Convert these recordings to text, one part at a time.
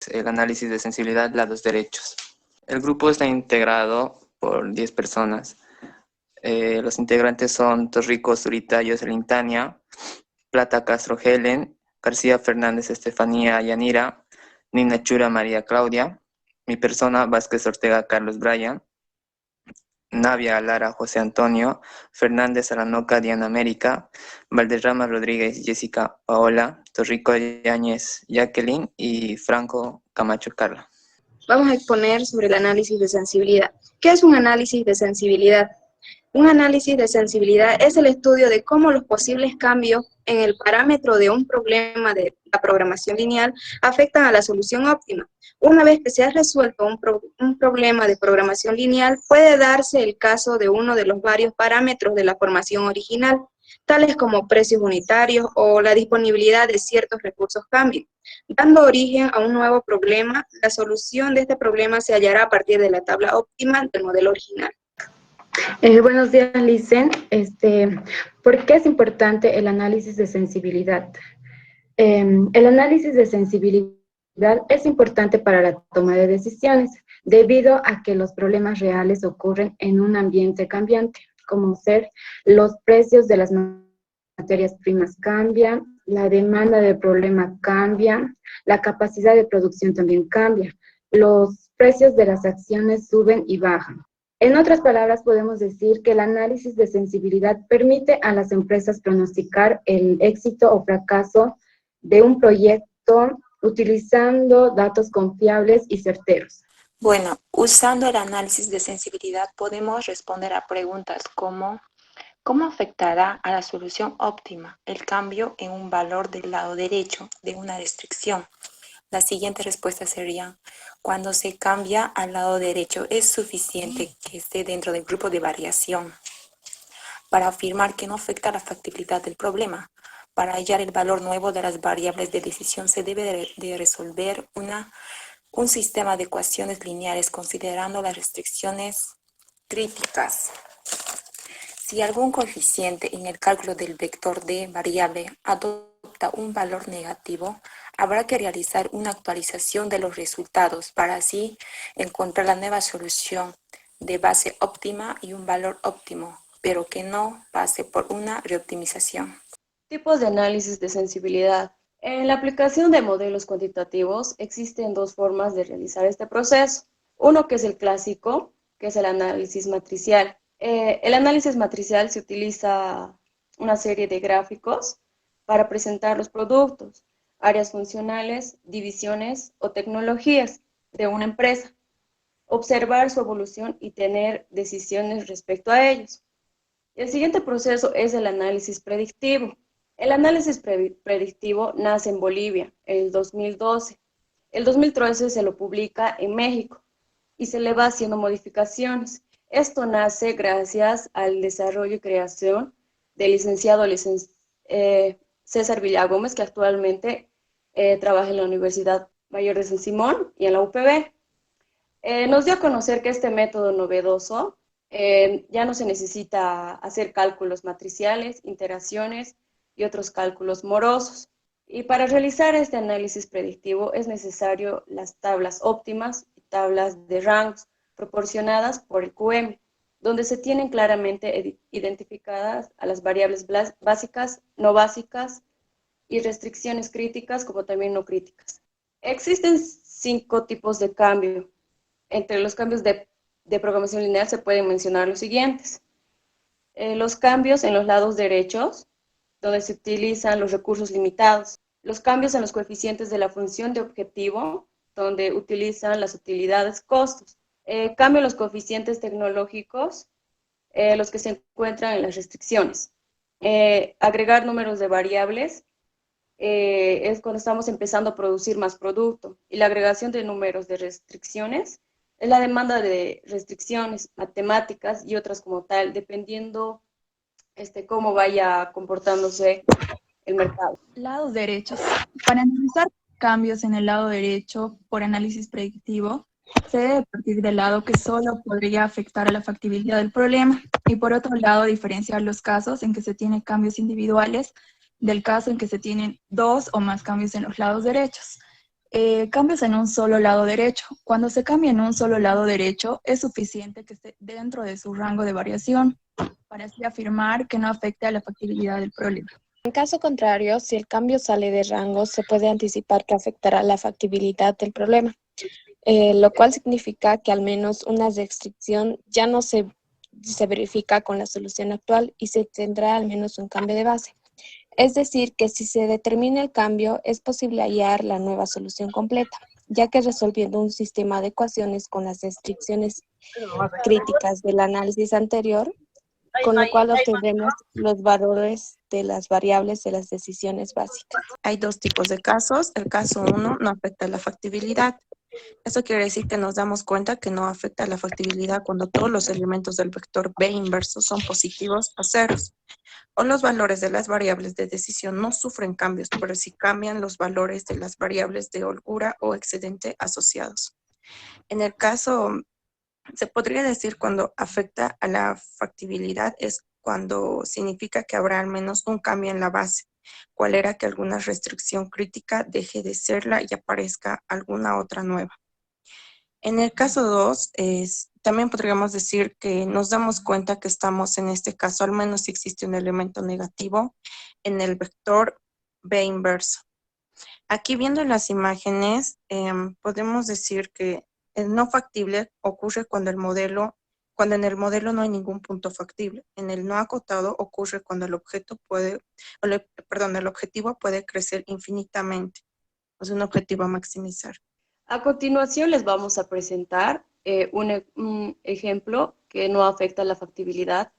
el análisis de sensibilidad, lados derechos. El grupo está integrado por 10 personas. Los integrantes son Torrico Zurita Jocelyn Tania, Plata Castro Helen, García Fernández Estefanía Yanira, Nina Chura María Claudia, mi persona Vázquez Ortega Carlos Brian, Navia Lara José Antonio, Fernández Aranoca Diana América, Valderrama Rodríguez Jessica Paola, Torrico Yáñez Jacqueline y Franco Camacho Carla. Vamos a exponer sobre el análisis de sensibilidad. ¿Qué es un análisis de sensibilidad? Un análisis de sensibilidad es el estudio de cómo los posibles cambios en el parámetro de un problema de la programación lineal afectan a la solución óptima. Una vez que se ha resuelto un problema de programación lineal, puede darse el caso de uno de los varios parámetros de la formación original, tales como precios unitarios o la disponibilidad de ciertos recursos cambio. Dando origen a un nuevo problema, la solución de este problema se hallará a partir de la tabla óptima del modelo original. Buenos días, Licen. ¿Por qué es importante el análisis de sensibilidad? El análisis de sensibilidad es importante para la toma de decisiones, debido a que los problemas reales ocurren en un ambiente cambiante, como ser los precios de las materias primas cambian, la demanda del problema cambia, la capacidad de producción también cambia, los precios de las acciones suben y bajan. En otras palabras, podemos decir que el análisis de sensibilidad permite a las empresas pronosticar el éxito o fracaso de un proyecto utilizando datos confiables y certeros. Bueno, usando el análisis de sensibilidad podemos responder a preguntas como ¿cómo afectará a la solución óptima el cambio en un valor del lado derecho de una restricción? Las siguientes respuestas serían: cuando se cambia al lado derecho, ¿es suficiente que esté dentro del grupo de variación para afirmar que no afecta la factibilidad del problema? Para hallar el valor nuevo de las variables de decisión se debe de resolver un sistema de ecuaciones lineales considerando las restricciones críticas. Si algún coeficiente en el cálculo del vector de variable adopta un valor negativo, habrá que realizar una actualización de los resultados para así encontrar la nueva solución de base óptima y un valor óptimo, pero que no pase por una reoptimización. Tipos de análisis de sensibilidad. En la aplicación de modelos cuantitativos existen dos formas de realizar este proceso. Uno que es el clásico, que es el análisis matricial. El análisis matricial se utiliza una serie de gráficos para presentar los productos, áreas funcionales, divisiones o tecnologías de una empresa, observar su evolución y tener decisiones respecto a ellos. El siguiente proceso es el análisis predictivo. El análisis predictivo nace en Bolivia en el 2012. El 2013 se lo publica en México y se le va haciendo modificaciones. Esto nace gracias al desarrollo y creación del licenciado César Villagómez, que actualmente trabaja en la Universidad Mayor de San Simón y en la UPB. Nos dio a conocer que este método novedoso ya no se necesita hacer cálculos matriciales, interacciones y otros cálculos morosos. Y para realizar este análisis predictivo es necesario las tablas óptimas y tablas de rangos proporcionadas por el QM, donde se tienen claramente identificadas a las variables básicas, no básicas y restricciones críticas como también no críticas. Existen 5 tipos de cambio. Entre los cambios de programación lineal se pueden mencionar los siguientes. Los cambios en los lados derechos, donde se utilizan los recursos limitados. Los cambios en los coeficientes de la función de objetivo, donde utilizan las utilidades costos. Cambio en los coeficientes tecnológicos, los que se encuentran en las restricciones. Agregar números de variables, es cuando estamos empezando a producir más producto. Y la agregación de números de restricciones es la demanda de restricciones matemáticas y otras como tal, dependiendo cómo vaya comportándose el mercado. Lados derechos. Para analizar cambios en el lado derecho por análisis predictivo, se debe partir del lado que solo podría afectar a la factibilidad del problema y por otro lado diferenciar los casos en que se tienen cambios individuales del caso en que se tienen 2 o más cambios en los lados derechos. Cambios en un solo lado derecho. Cuando se cambia en un solo lado derecho, es suficiente que esté dentro de su rango de variación para así afirmar que no afecte a la factibilidad del problema. En caso contrario, si el cambio sale de rango, se puede anticipar que afectará la factibilidad del problema, lo cual significa que al menos una restricción ya no se verifica con la solución actual y se tendrá al menos un cambio de base. Es decir, que si se determina el cambio, es posible hallar la nueva solución completa, ya que resolviendo un sistema de ecuaciones con las restricciones críticas del análisis anterior, con lo cual obtendremos los valores de las variables de las decisiones básicas. Hay dos tipos de casos. El caso 1 no afecta la factibilidad. Eso quiere decir que nos damos cuenta que no afecta la factibilidad cuando todos los elementos del vector B inverso son positivos a ceros. O los valores de las variables de decisión no sufren cambios, pero sí cambian los valores de las variables de holgura o excedente asociados. En el caso, se podría decir cuando afecta a la factibilidad es cuando significa que habrá al menos un cambio en la base, cual era que alguna restricción crítica deje de serla y aparezca alguna otra nueva. En el caso 2, también podríamos decir que nos damos cuenta que estamos en este caso, al menos si existe un elemento negativo en el vector B inverso. Aquí viendo las imágenes, podemos decir que el no factible ocurre cuando en el modelo no hay ningún punto factible. En el no acotado ocurre cuando el objetivo puede crecer infinitamente. Es un objetivo a maximizar. A continuación les vamos a presentar un ejemplo que no afecta la factibilidad.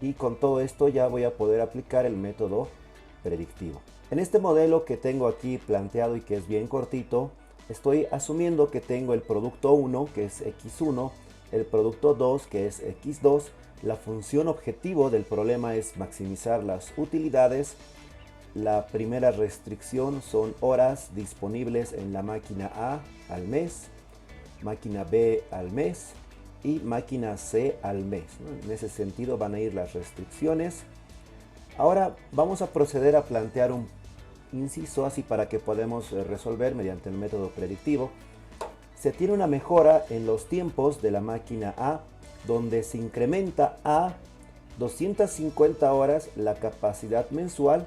Y con todo esto ya voy a poder aplicar el método predictivo. En este modelo que tengo aquí planteado y que es bien cortito, estoy asumiendo que tengo el producto 1, que es x1, el producto 2, que es x2. La función objetivo del problema es maximizar las utilidades. La primera restricción son horas disponibles en la máquina A al mes, máquina B al mes y máquina C al mes, ¿no? En ese sentido van a ir las restricciones. Ahora vamos a proceder a plantear un inciso así para que podamos resolver mediante el método predictivo. Se tiene una mejora en los tiempos de la máquina A, donde se incrementa a 250 horas la capacidad mensual,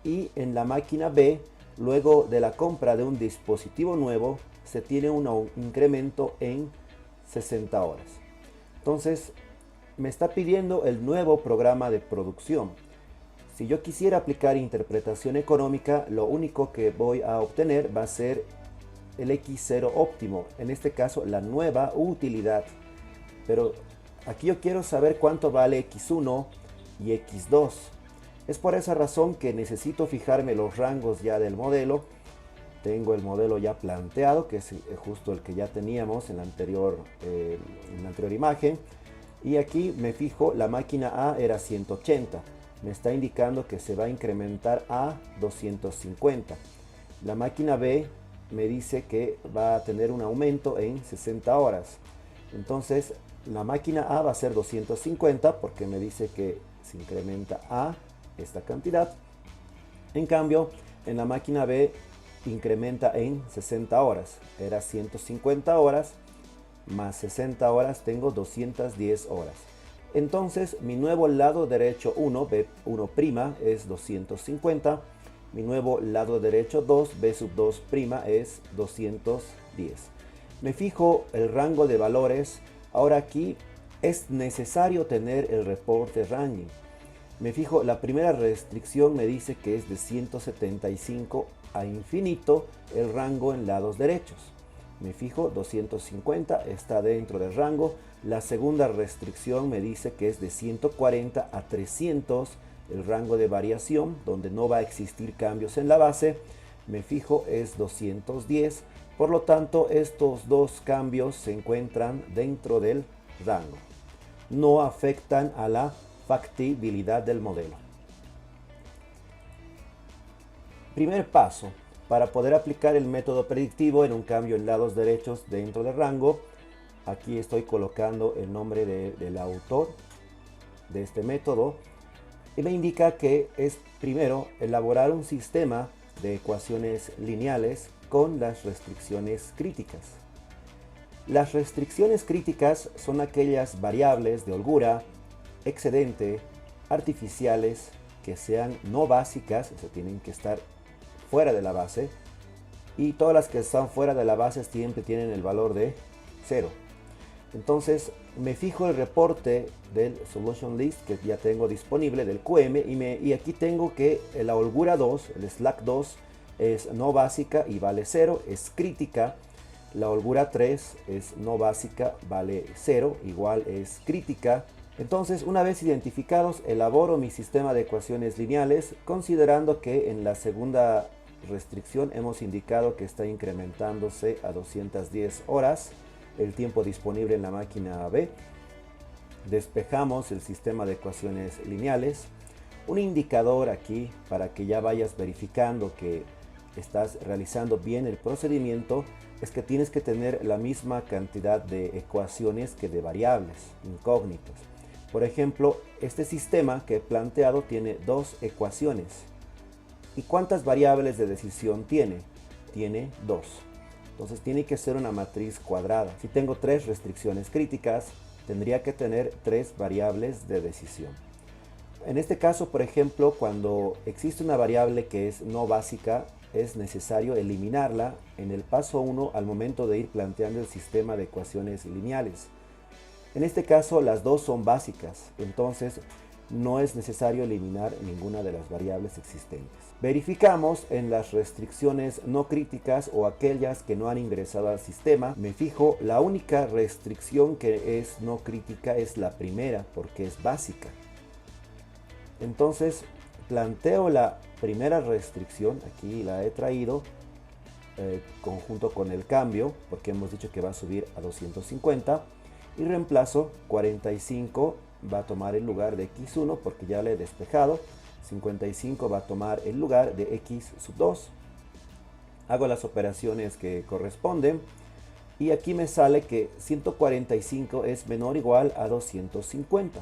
y en la máquina B, luego de la compra de un dispositivo nuevo, se tiene un incremento en 60 horas. Entonces, me está pidiendo el nuevo programa de producción. Si yo quisiera aplicar interpretación económica, lo único que voy a obtener va a ser el X0 óptimo, en este caso la nueva utilidad. Pero aquí yo quiero saber cuánto vale X1 y X2. Es por esa razón que necesito fijarme los rangos ya del modelo. Tengo el modelo ya planteado, que es justo el que ya teníamos en la anterior imagen. Y aquí me fijo, la máquina A era 180. Me está indicando que se va a incrementar a 250. La máquina B me dice que va a tener un aumento en 60 horas. Entonces, la máquina A va a ser 250 porque me dice que se incrementa a esta cantidad. En cambio, en la máquina B incrementa en 60 horas. Era 150 horas más 60 horas, tengo 210 horas. Entonces, mi nuevo lado derecho 1, B1' es 250. Mi nuevo lado derecho 2, B2' es 210. Me fijo el rango de valores. Ahora aquí es necesario tener el reporte ranging. Me fijo, la primera restricción me dice que es de 175 a infinito el rango en lados derechos. Me fijo, 250 está dentro del rango. La segunda restricción me dice que es de 140 a 300 el rango de variación, donde no va a existir cambios en la base. Me fijo, es 210. Por lo tanto, estos dos cambios se encuentran dentro del rango. No afectan a la factibilidad del modelo. Primer paso para poder aplicar el método predictivo en un cambio en lados derechos dentro del rango. Aquí estoy colocando el nombre del autor de este método y me indica que es primero elaborar un sistema de ecuaciones lineales con las restricciones críticas. Las restricciones críticas son aquellas variables de holgura, excedente, artificiales, que sean no básicas, o sea, tienen que estar fuera de la base, y todas las que están fuera de la base siempre tienen el valor de 0. Entonces me fijo el reporte del Solution List que ya tengo disponible del QM y aquí tengo que la holgura 2, el slack 2 es no básica y vale 0, es crítica. La holgura 3 es no básica, vale 0, igual es crítica. Entonces, una vez identificados, elaboro mi sistema de ecuaciones lineales, considerando que en la segunda restricción hemos indicado que está incrementándose a 210 horas el tiempo disponible en la máquina B. Despejamos el sistema de ecuaciones lineales. Un indicador aquí para que ya vayas verificando que estás realizando bien el procedimiento es que tienes que tener la misma cantidad de ecuaciones que de variables incógnitas. Por ejemplo, este sistema que he planteado tiene 2 ecuaciones. ¿Y cuántas variables de decisión tiene? Tiene 2. Entonces tiene que ser una matriz cuadrada. Si tengo 3 restricciones críticas, tendría que tener 3 variables de decisión. En este caso, por ejemplo, cuando existe una variable que es no básica, es necesario eliminarla en el paso 1 al momento de ir planteando el sistema de ecuaciones lineales. En este caso, las 2 son básicas, entonces no es necesario eliminar ninguna de las variables existentes. Verificamos en las restricciones no críticas o aquellas que no han ingresado al sistema. Me fijo, la única restricción que es no crítica es la primera porque es básica. Entonces planteo la primera restricción, aquí la he traído conjunto con el cambio porque hemos dicho que va a subir a 250 y reemplazo 45. Va a tomar el lugar de x1 porque ya le he despejado. 55 va a tomar el lugar de x sub 2. Hago las operaciones que corresponden y aquí me sale que 145 es menor o igual a 250.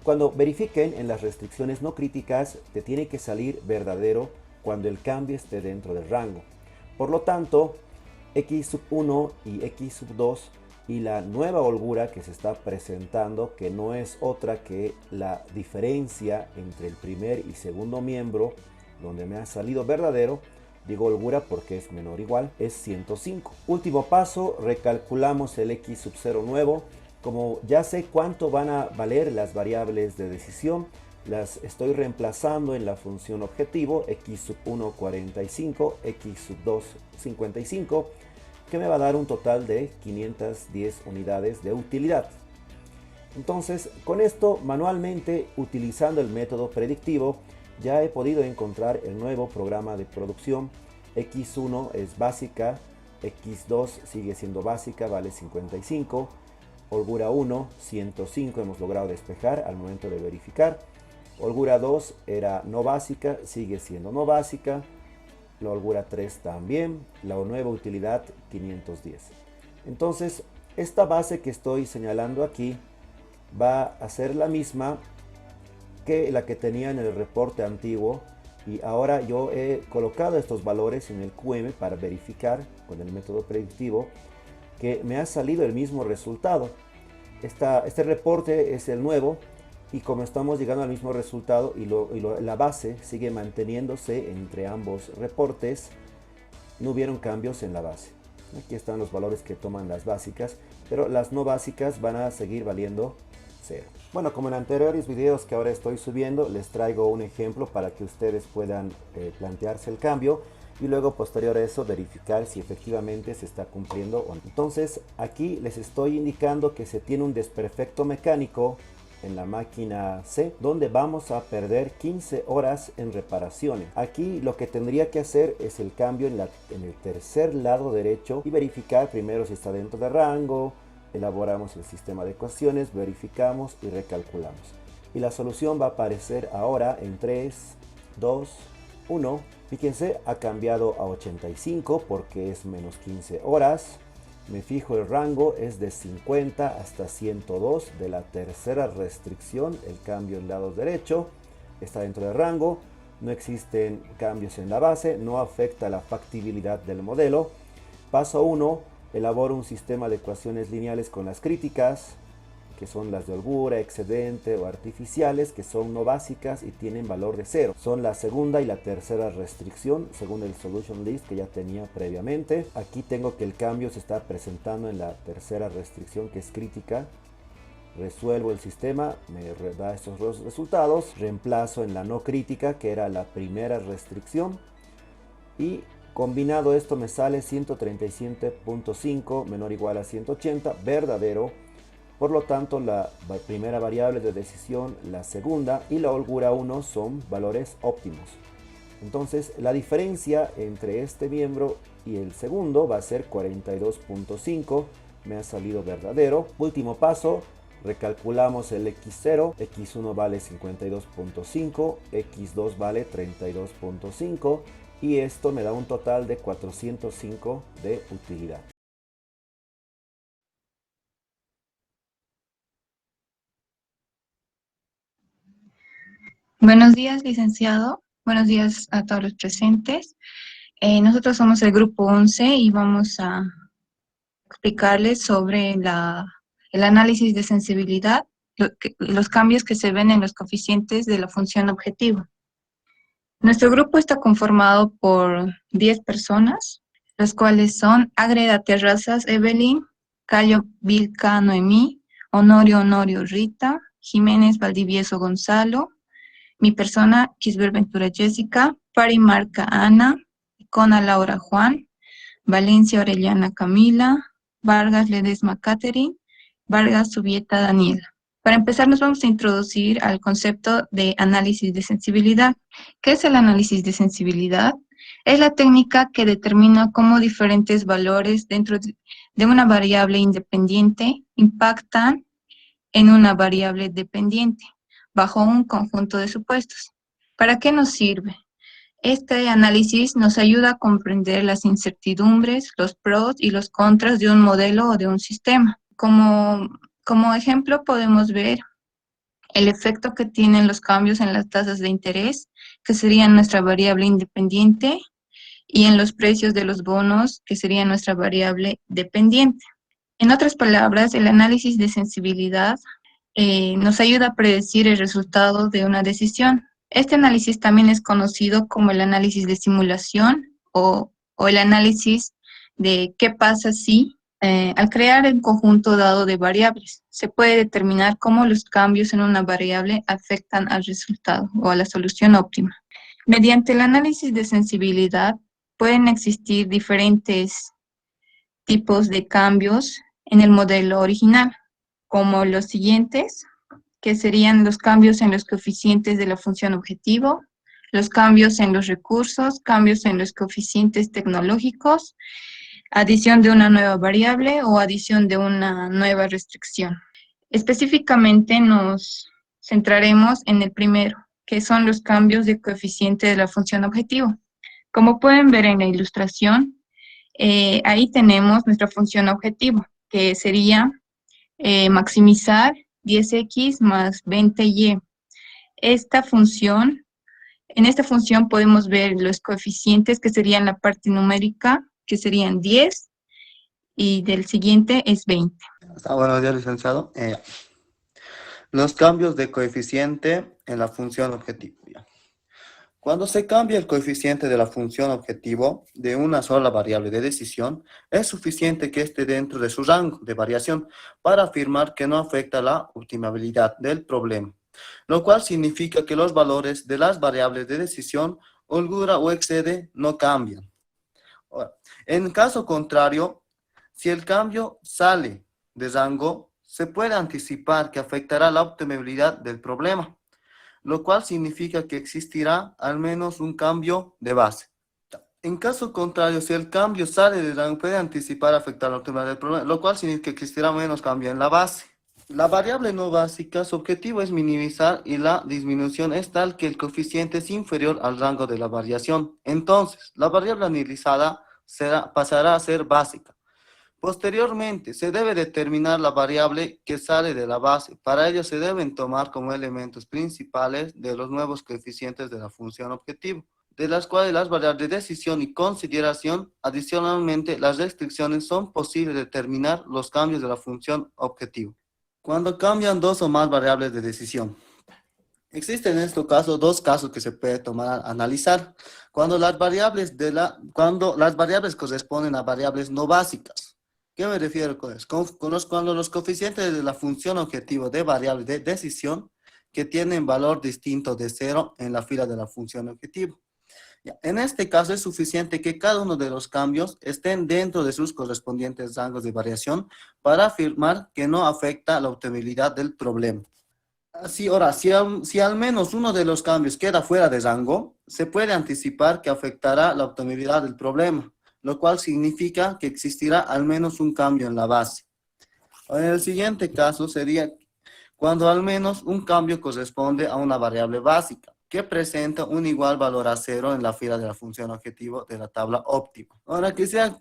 Cuando verifiquen en las restricciones no críticas, te tiene que salir verdadero cuando el cambio esté dentro del rango. Por lo tanto, x sub 1 y x sub 2 y la nueva holgura que se está presentando, que no es otra que la diferencia entre el primer y segundo miembro, donde me ha salido verdadero, digo holgura porque es menor o igual, es 105. Último paso, recalculamos el x sub 0 nuevo. Como ya sé cuánto van a valer las variables de decisión, las estoy reemplazando en la función objetivo, x sub 1 45, x sub 2 55, que me va a dar un total de 510 unidades de utilidad. Entonces, con esto manualmente, utilizando el método predictivo, ya he podido encontrar el nuevo programa de producción. X1 es básica, X2 sigue siendo básica, vale 55, holgura 1, 105 hemos logrado despejar al momento de verificar. Holgura 2 era no básica, sigue siendo no básica. La holgura 3 también, la nueva utilidad 510. Entonces, esta base que estoy señalando aquí va a ser la misma que la que tenía en el reporte antiguo y ahora yo he colocado estos valores en el QM para verificar con el método predictivo que me ha salido el mismo resultado. Este reporte es el nuevo y como estamos llegando al mismo resultado y la base sigue manteniéndose entre ambos reportes, no hubieron cambios en la base. Aquí están los valores que toman las básicas, pero las no básicas van a seguir valiendo 0. Bueno, como en anteriores videos que ahora estoy subiendo, les traigo un ejemplo para que ustedes puedan plantearse el cambio y luego posterior a eso verificar si efectivamente se está cumpliendo o no. Entonces aquí les estoy indicando que se tiene un desperfecto mecánico en la máquina C, donde vamos a perder 15 horas en reparaciones. Aquí lo que tendría que hacer es el cambio en el tercer lado derecho y verificar primero si está dentro de rango, elaboramos el sistema de ecuaciones, verificamos y recalculamos. Y la solución va a aparecer ahora en 3, 2, 1. Fíjense, ha cambiado a 85 porque es menos 15 horas. Me fijo el rango, es de 50 hasta 102 de la tercera restricción, el cambio en lado derecho, está dentro del rango. no existen cambios en la base, no afecta la factibilidad del modelo. Paso 1, elaboro un sistema de ecuaciones lineales con las críticas, que son las de holgura, excedente o artificiales, que son no básicas y tienen valor de 0. Son la segunda y la tercera restricción, según el solution list que ya tenía previamente. Aquí tengo que el cambio se está presentando en la tercera restricción, que es crítica. Resuelvo el sistema, me da estos resultados, reemplazo en la no crítica, que era la primera restricción, y combinado esto me sale 137.5 menor o igual a 180, verdadero. Por lo tanto, la primera variable de decisión, la segunda y la holgura 1 son valores óptimos. Entonces, la diferencia entre este miembro y el segundo va a ser 42.5, me ha salido verdadero. Último paso, recalculamos el x0, x1 vale 52.5, x2 vale 32.5 y esto me da un total de 405 de utilidad. Buenos días, licenciado. Buenos días a todos los presentes. Nosotros somos el grupo 11 y vamos a explicarles sobre el análisis de sensibilidad, los cambios que se ven en los coeficientes de la función objetivo. Nuestro grupo está conformado por 10 personas, las cuales son Ágreda Terrazas Evelyn, Cayo Vilca Noemí, Honorio Rita, Jiménez Valdivieso Gonzalo, mi persona, Kisber Ventura Jessica, Parimarca Ana, Icona Laura Juan, Valencia Orellana Camila, Vargas Ledesma Catherine, Vargas Subieta Daniela. Para empezar, nos vamos a introducir al concepto de análisis de sensibilidad. ¿Qué es el análisis de sensibilidad? Es la técnica que determina cómo diferentes valores dentro de una variable independiente impactan en una variable dependiente, bajo un conjunto de supuestos. ¿Para qué nos sirve? Este análisis nos ayuda a comprender las incertidumbres, los pros y los contras de un modelo o de un sistema. Como ejemplo podemos ver el efecto que tienen los cambios en las tasas de interés, que serían nuestra variable independiente, y en los precios de los bonos, que sería nuestra variable dependiente. En otras palabras, el análisis de sensibilidad nos ayuda a predecir el resultado de una decisión. Este análisis también es conocido como el análisis de simulación o el análisis de qué pasa si, al crear un conjunto dado de variables, se puede determinar cómo los cambios en una variable afectan al resultado o a la solución óptima. Mediante el análisis de sensibilidad pueden existir diferentes tipos de cambios en el modelo original, como los siguientes, que serían los cambios en los coeficientes de la función objetivo, los cambios en los recursos, cambios en los coeficientes tecnológicos, adición de una nueva variable o adición de una nueva restricción. Específicamente nos centraremos en el primero, que son los cambios de coeficiente de la función objetivo. Como pueden ver en la ilustración, ahí tenemos nuestra función objetivo, que sería maximizar 10x más 20y. En esta función podemos ver los coeficientes que serían la parte numérica, que serían 10, y del siguiente es 20. Buenos días, licenciado. Los cambios de coeficiente en la función objetivo. Cuando se cambia el coeficiente de la función objetivo de una sola variable de decisión, es suficiente que esté dentro de su rango de variación para afirmar que no afecta la optimabilidad del problema, lo cual significa que los valores de las variables de decisión, holgura o excede, no cambian. Ahora, en caso contrario, si el cambio sale de rango, se puede anticipar que afectará la optimabilidad del problema, lo cual significa que existirá al menos un cambio de base. En caso contrario, si el cambio sale de rango, puede anticipar afectar la optimabilidad del problema, lo cual significa que existirá menos cambio en la base. La variable no básica, su objetivo es minimizar y la disminución es tal que el coeficiente es inferior al rango de la variación. Entonces, la variable analizada pasará a ser básica. Posteriormente, se debe determinar la variable que sale de la base. Para ello, se deben tomar como elementos principales de los nuevos coeficientes de la función objetivo, de las cuales las variables de decisión y consideración. Adicionalmente, las restricciones son posibles determinar los cambios de la función objetivo. Cuando cambian dos o más variables de decisión. Existen en este caso dos casos que se puede tomar a analizar. Cuando las variables corresponden a variables no básicas. ¿Qué me refiero con eso? Cuando los coeficientes de la función objetivo de variable de decisión que tienen valor distinto de cero en la fila de la función objetivo. En este caso es suficiente que cada uno de los cambios estén dentro de sus correspondientes rangos de variación para afirmar que no afecta la obtenibilidad del problema. Ahora, si al menos uno de los cambios queda fuera de rango, se puede anticipar que afectará la obtenibilidad del problema, lo cual significa que existirá al menos un cambio en la base. En el siguiente caso sería cuando al menos un cambio corresponde a una variable básica que presenta un igual valor a cero en la fila de la función objetivo de la tabla óptima. Ahora,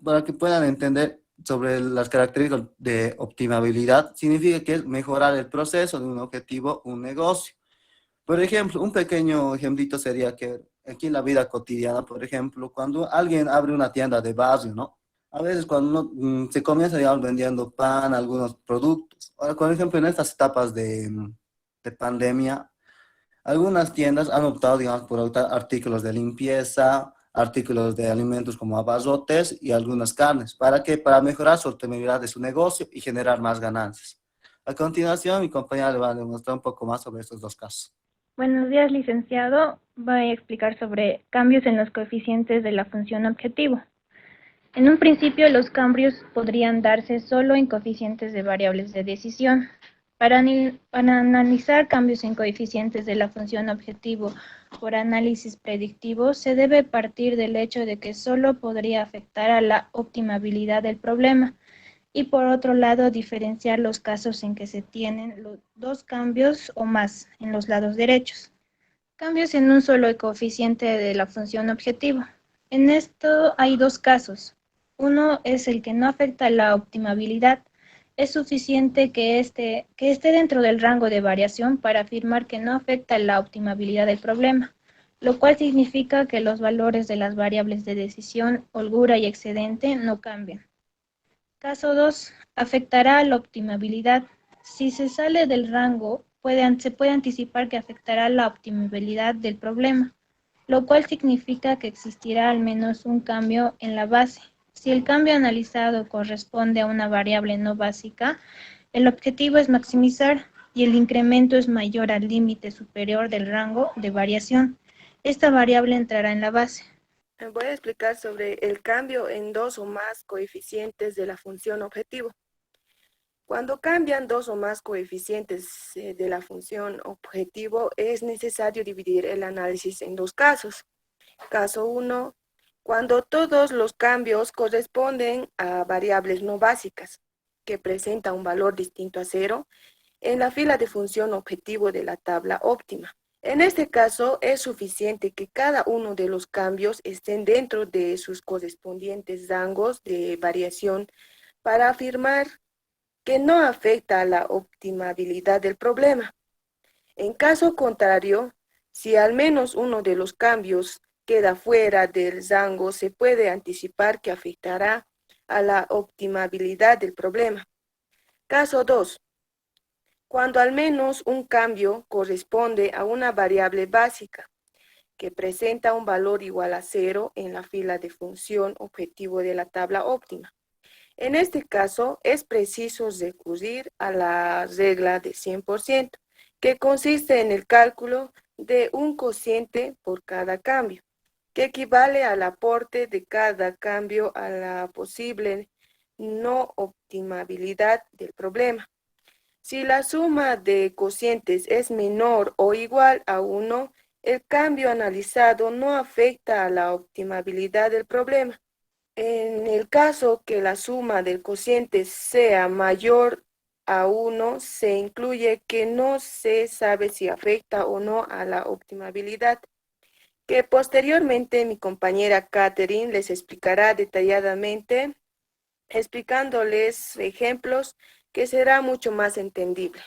para que puedan entender sobre las características de optimabilidad, significa que es mejorar el proceso de un objetivo, un negocio. Por ejemplo, un pequeño ejemplito sería que aquí en la vida cotidiana, por ejemplo, cuando alguien abre una tienda de barrio, ¿no? A veces cuando se comienza, digamos, vendiendo pan, algunos productos. Ahora, por ejemplo, en estas etapas de pandemia, algunas tiendas han optado, digamos, por artículos de limpieza, artículos de alimentos como abarrotes y algunas carnes. ¿Para qué? Para mejorar la sostenibilidad de su negocio y generar más ganancias. A continuación, mi compañera le va a demostrar un poco más sobre estos dos casos. Buenos días, licenciado. Voy a explicar sobre cambios en los coeficientes de la función objetivo. En un principio, los cambios podrían darse solo en coeficientes de variables de decisión. Para analizar cambios en coeficientes de la función objetivo por análisis predictivo, se debe partir del hecho de que solo podría afectar a la optimabilidad del problema y, por otro lado, diferenciar los casos en que se tienen los dos cambios o más en los lados derechos. Cambios en un solo coeficiente de la función objetivo. En esto hay dos casos. Uno es el que no afecta la optimabilidad. Es suficiente que esté dentro del rango de variación para afirmar que no afecta la optimabilidad del problema, lo cual significa que los valores de las variables de decisión, holgura y excedente no cambian. Caso 2. Afectará a la optimabilidad. Si se sale del rango, se puede anticipar que afectará la optimabilidad del problema, lo cual significa que existirá al menos un cambio en la base. Si el cambio analizado corresponde a una variable no básica, el objetivo es maximizar y el incremento es mayor al límite superior del rango de variación. Esta variable entrará en la base. Voy a explicar sobre el cambio en dos o más coeficientes de la función objetivo. Cuando cambian dos o más coeficientes de la función objetivo, es necesario dividir el análisis en dos casos. Caso 1. Cuando todos los cambios corresponden a variables no básicas, que presentan un valor distinto a cero, en la fila de función objetivo de la tabla óptima. En este caso, es suficiente que cada uno de los cambios estén dentro de sus correspondientes rangos de variación para afirmar que no afecta a la optimabilidad del problema. En caso contrario, si al menos uno de los cambios queda fuera del rango, se puede anticipar que afectará a la optimabilidad del problema. Caso 2. Cuando al menos un cambio corresponde a una variable básica que presenta un valor igual a cero en la fila de función objetivo de la tabla óptima. En este caso, es preciso recurrir a la regla de 100%, que consiste en el cálculo de un cociente por cada cambio, que equivale al aporte de cada cambio a la posible no optimabilidad del problema. Si la suma de cocientes es menor o igual a 1, el cambio analizado no afecta a la optimabilidad del problema. En el caso que la suma del cociente sea mayor a 1, se incluye que no se sabe si afecta o no a la optimabilidad, que posteriormente mi compañera Catherine les explicará detalladamente explicándoles ejemplos que será mucho más entendible.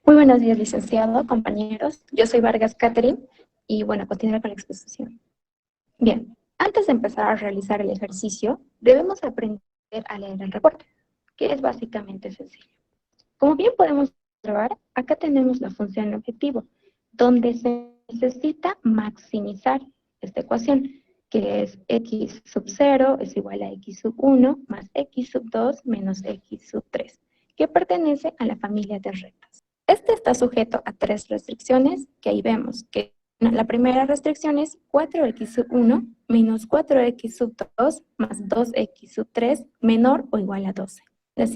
Muy buenos días, licenciado, compañeros. Yo soy Vargas Catherine y bueno, continuar con la exposición. Bien, antes de empezar a realizar el ejercicio, debemos aprender a leer el reporte, que es básicamente sencillo. Como bien podemos observar, acá tenemos la función objetivo, donde se necesita maximizar esta ecuación, que es x sub 0 es igual a x sub 1 más x sub 2 menos x sub 3, que pertenece a la familia de rectas. Este está sujeto a 3 restricciones, que ahí vemos que la primera restricción es 4x sub 1 menos 4x sub 2 más 2x sub 3 menor o igual a 12. La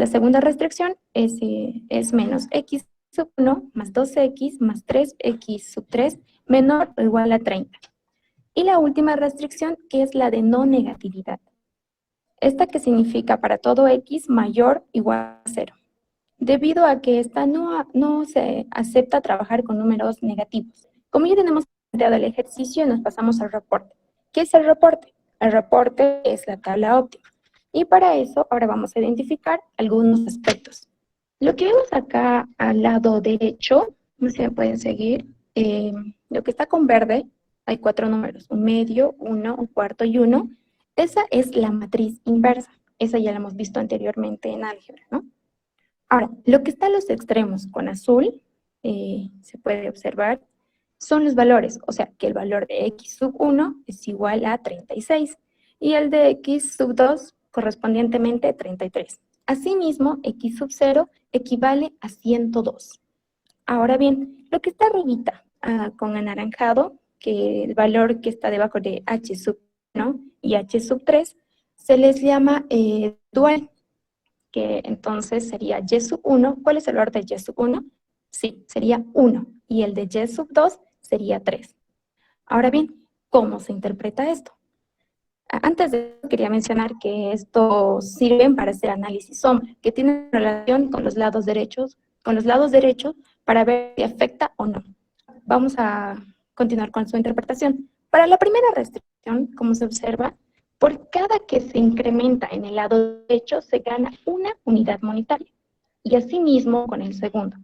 segunda restricción es menos x sub 1 más 12x más 3x sub 3 menor o igual a 30. Y la última restricción, que es la de no negatividad. Esta que significa para todo x mayor o igual a 0. Debido a que esta no se acepta trabajar con números negativos. Como ya tenemos planteado el ejercicio, nos pasamos al reporte. ¿Qué es el reporte? El reporte es la tabla óptima. Y para eso, ahora vamos a identificar algunos aspectos. Lo que vemos acá al lado derecho, no sé si me pueden seguir, lo que está con verde, hay 4 números, un medio, 1, un cuarto y 1. Esa es la matriz inversa. Esa ya la hemos visto anteriormente en álgebra, ¿no? Ahora, lo que está a los extremos con azul, se puede observar, son los valores. O sea, que el valor de x sub 1 es igual a 36 y el de x sub 2 correspondientemente a 33. Asimismo, x sub 0 equivale a 102. Ahora bien, lo que está arribita con anaranjado, que el valor que está debajo de h sub 1 y h sub 3, se les llama dual, que entonces sería y sub 1. ¿Cuál es el valor de y sub 1? Sí, sería 1. Y el de y sub 2 sería 3. Ahora bien, ¿cómo se interpreta esto? Antes de eso quería mencionar que estos sirven para hacer análisis sombra, que tienen relación con los lados derechos, para ver si afecta o no. Vamos a continuar con su interpretación. Para la primera restricción, como se observa, por cada que se incrementa en el lado derecho se gana una unidad monetaria. Y asimismo con el segundo.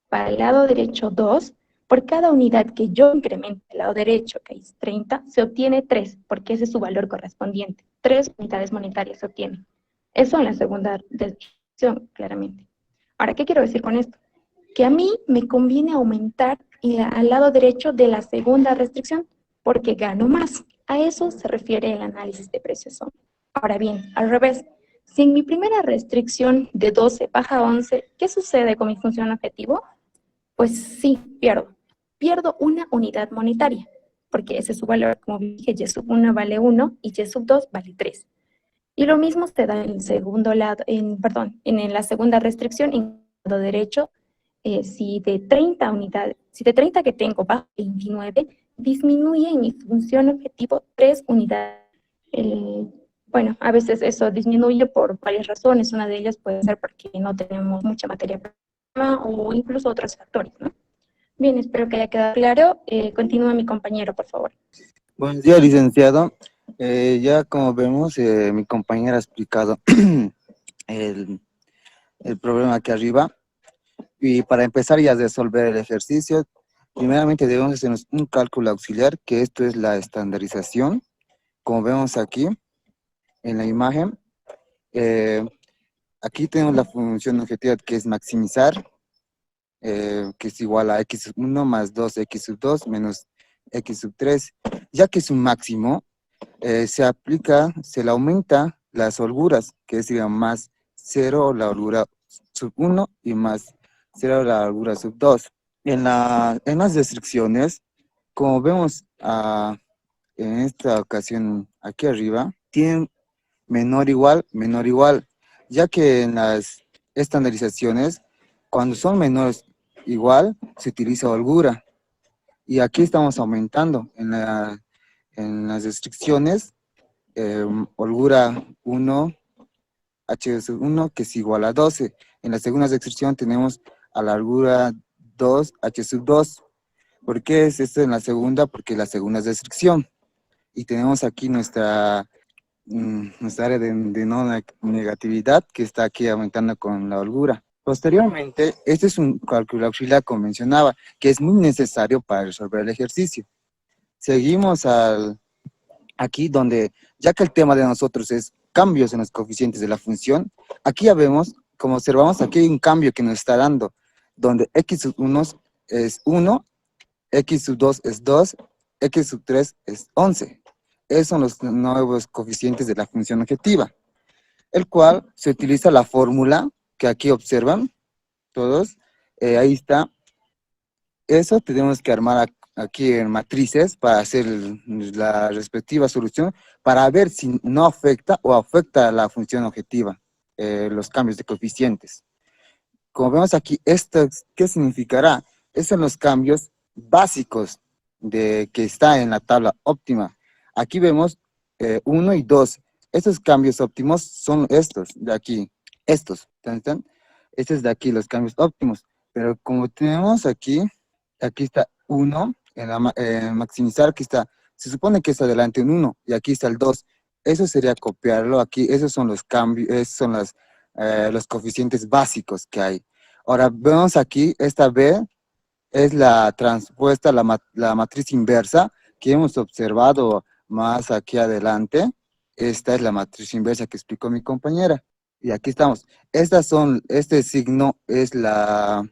Para el lado derecho 2, por cada unidad que yo incremente el lado derecho, que es 30, se obtiene 3, porque ese es su valor correspondiente. 3 unidades monetarias se obtienen. Eso en la segunda restricción, claramente. Ahora, ¿qué quiero decir con esto? Que a mí me conviene aumentar al lado derecho de la segunda restricción, porque gano más. A eso se refiere el análisis de precios sombra. Ahora bien, al revés, si en mi primera restricción de 12 baja a 11, ¿qué sucede con mi función objetivo? Pues sí, pierdo una unidad monetaria, porque ese es su valor, como dije, y sub 1 vale 1 y y sub 2 vale 3. Y lo mismo se da en el segundo lado, en la segunda restricción, en el lado derecho, si de 30 que tengo bajo 29, disminuye en mi función objetivo 3 unidades. Bueno, a veces eso disminuye por varias razones. Una de ellas puede ser porque no tenemos mucha materia prima o incluso otros factores, ¿no? Bien, espero que haya quedado claro. Continúa mi compañero, por favor. Buenos días, licenciado. Ya como vemos, mi compañera ha explicado el problema aquí arriba. Y para empezar ya a resolver el ejercicio, primeramente debemos hacer un cálculo auxiliar, que esto es la estandarización. Como vemos aquí en la imagen, aquí tenemos la función objetiva, que es maximizar, que es igual a x sub 1 más 2x sub 2 menos x sub 3. Ya que es un máximo, se le aumenta las holguras, que sería más 0 la holgura sub 1 y más 0 la holgura sub 2. En las restricciones, como vemos en esta ocasión aquí arriba, tienen menor igual, ya que en las estandarizaciones, cuando son menores igual, se utiliza holgura. Y aquí estamos aumentando en las restricciones, holgura 1, h sub 1, que es igual a 12. En la segunda restricción tenemos a la holgura 2, h sub 2. ¿Por qué es esto en la segunda? Porque la segunda es restricción. Y tenemos aquí nuestra nuestra área de no negatividad que está aquí aumentando con la holgura. Posteriormente, este es un cálculo auxiliar, como mencionaba, que es muy necesario para resolver el ejercicio. Seguimos aquí donde, ya que el tema de nosotros es cambios en los coeficientes de la función, aquí ya vemos, como observamos, aquí hay un cambio que nos está dando, donde x sub 1 es 1, x sub 2 es 2, x sub 3 es 11. Esos son los nuevos coeficientes de la función objetiva, el cual se utiliza la fórmula que aquí observan todos, ahí está. Eso tenemos que armar aquí en matrices para hacer la respectiva solución, para ver si no afecta o afecta a la función objetiva, los cambios de coeficientes. Como vemos aquí, esto, ¿qué significará? Estos son los cambios básicos que está en la tabla óptima. Aquí vemos 1 y 2. Estos cambios óptimos son estos de aquí. Estos. ¿Están? Estos de aquí, los cambios óptimos. Pero como tenemos aquí está 1, en maximizar, aquí está, se supone que está adelante un 1, y aquí está el 2. Eso sería copiarlo aquí, esos son los cambios, esos son los coeficientes básicos que hay. Ahora, vemos aquí, esta B es la transpuesta, la matriz inversa, que hemos observado más aquí adelante. Esta es la matriz inversa que explicó mi compañera. Y aquí estamos. Este signo es las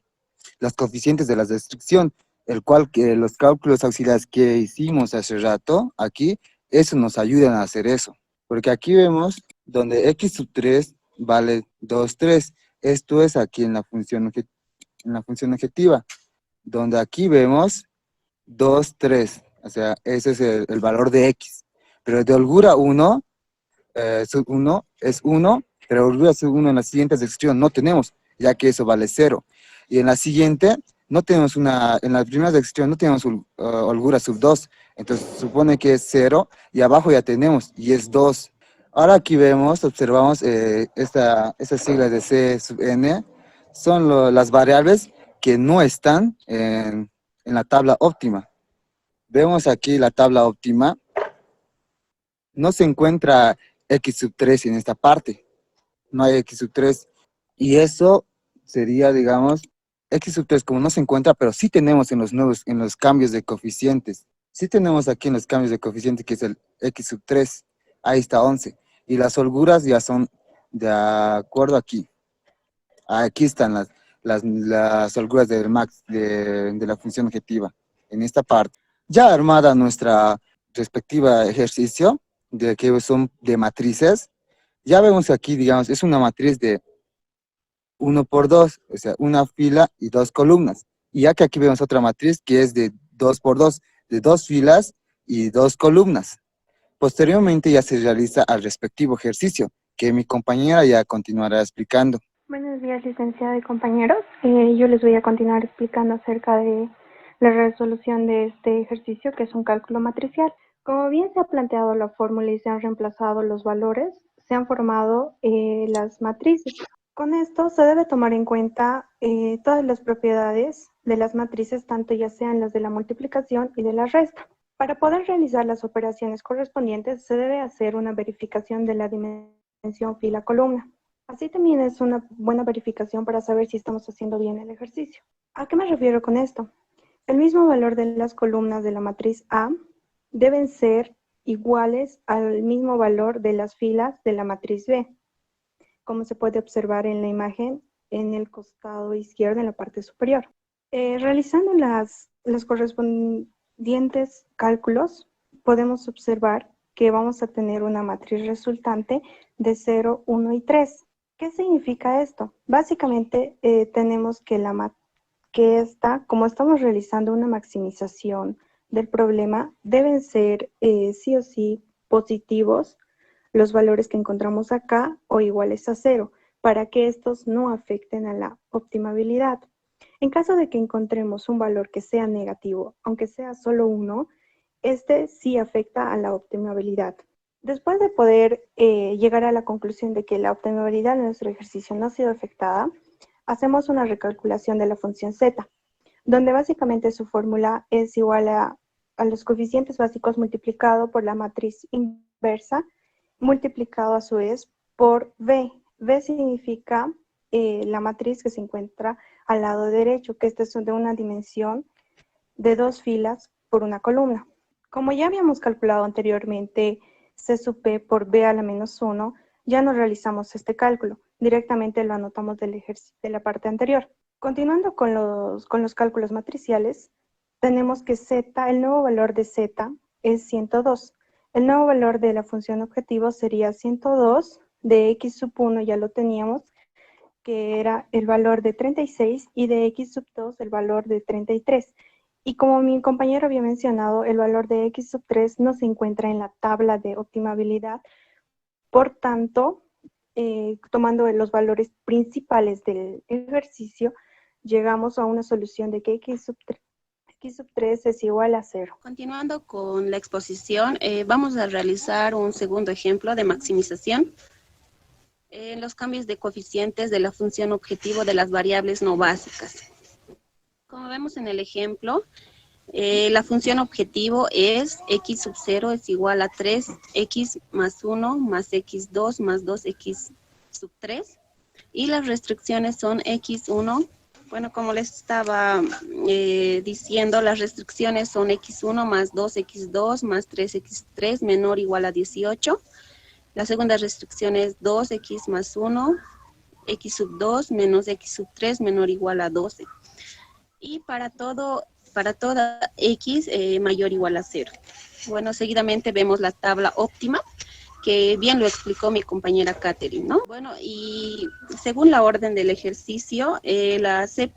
coeficientes de la restricción, el cual que los cálculos auxiliares que hicimos hace rato, aquí, eso nos ayudan a hacer eso. Porque aquí vemos donde x sub 3 vale 2, 3. Esto es aquí en la función objetiva. Donde aquí vemos 2, 3. O sea, ese es el valor de x. Pero de holgura 1, sub 1 es 1, pero holgura sub 1 en la siguiente sección no tenemos, ya que eso vale 0. Y en la siguiente, no tenemos en la primera sección no tenemos holgura sub 2, entonces supone que es 0, y abajo ya tenemos, y es 2. Ahora aquí vemos, observamos esta sigla de C sub n, son las variables que no están en la tabla óptima. Vemos aquí la tabla óptima, no se encuentra x sub 3 en esta parte, no hay x sub 3, y eso sería, digamos, x sub 3 como no se encuentra, pero sí tenemos en los cambios de coeficientes. Sí tenemos aquí en los cambios de coeficiente que es el x sub 3, ahí está 11. Y las holguras ya son de acuerdo aquí. Aquí están las holguras del max de la función objetiva, en esta parte. Ya armada nuestra respectiva ejercicio, de que son de matrices, ya vemos aquí, digamos, es una matriz de 1 por 2, o sea, una fila y 2 columnas. Y ya que aquí vemos otra matriz que es de 2 por 2, de 2 filas y 2 columnas. Posteriormente ya se realiza el respectivo ejercicio, que mi compañera ya continuará explicando. Buenos días, licenciada y compañeros. Yo les voy a continuar explicando acerca de la resolución de este ejercicio, que es un cálculo matricial. Como bien se ha planteado la fórmula y se han reemplazado los valores, se han formado las matrices. Con esto se debe tomar en cuenta todas las propiedades de las matrices, tanto ya sean las de la multiplicación y de la resta. Para poder realizar las operaciones correspondientes, se debe hacer una verificación de la dimensión fila-columna. Así también es una buena verificación para saber si estamos haciendo bien el ejercicio. ¿A qué me refiero con esto? El mismo valor de las columnas de la matriz A deben ser iguales al mismo valor de las filas de la matriz B, como se puede observar en la imagen en el costado izquierdo en la parte superior. Realizando las correspondientes cálculos, podemos observar que vamos a tener una matriz resultante de 0, 1 y 3. ¿Qué significa esto? Básicamente tenemos que como estamos realizando una maximización del problema, deben ser sí o sí positivos los valores que encontramos acá o iguales a 0, para que estos no afecten a la optimabilidad. En caso de que encontremos un valor que sea negativo, aunque sea solo 1, este sí afecta a la optimabilidad. Después de poder llegar a la conclusión de que la optimabilidad de nuestro ejercicio no ha sido afectada, hacemos una recalculación de la función z, donde básicamente su fórmula es igual a los coeficientes básicos multiplicado por la matriz inversa multiplicado a su vez por V. V significa la matriz que se encuentra al lado derecho, que esta es de una dimensión de 2 filas por una columna. Como ya habíamos calculado anteriormente C sub P por B a la menos 1, ya no realizamos este cálculo, directamente lo anotamos de la parte anterior. Continuando con los cálculos matriciales, tenemos que Z, el nuevo valor de Z es 102. El nuevo valor de la función objetivo sería 102 de x sub 1, ya lo teníamos, que era el valor de 36, y de x sub 2 el valor de 33. Y como mi compañero había mencionado, el valor de x sub 3 no se encuentra en la tabla de optimabilidad. Por tanto, tomando los valores principales del ejercicio, llegamos a una solución de que x sub 3 es igual a 0. Continuando con la exposición, vamos a realizar un segundo ejemplo de maximización en los cambios de coeficientes de la función objetivo de las variables no básicas. Como vemos en el ejemplo, la función objetivo es x sub 0 es igual a 3x más 1 más x2 más 2x sub 3. Y las restricciones son x1. Bueno, como les estaba diciendo, las restricciones son x1 más 2x2 más 3x3 menor o igual a 18. La segunda restricción es 2x más 1, x sub 2 menos x sub 3 menor o igual a 12. Y para toda x mayor o igual a 0. Bueno, seguidamente vemos la tabla óptima, que bien lo explicó mi compañera Catherine, ¿no? Bueno, y según la orden del ejercicio, la C'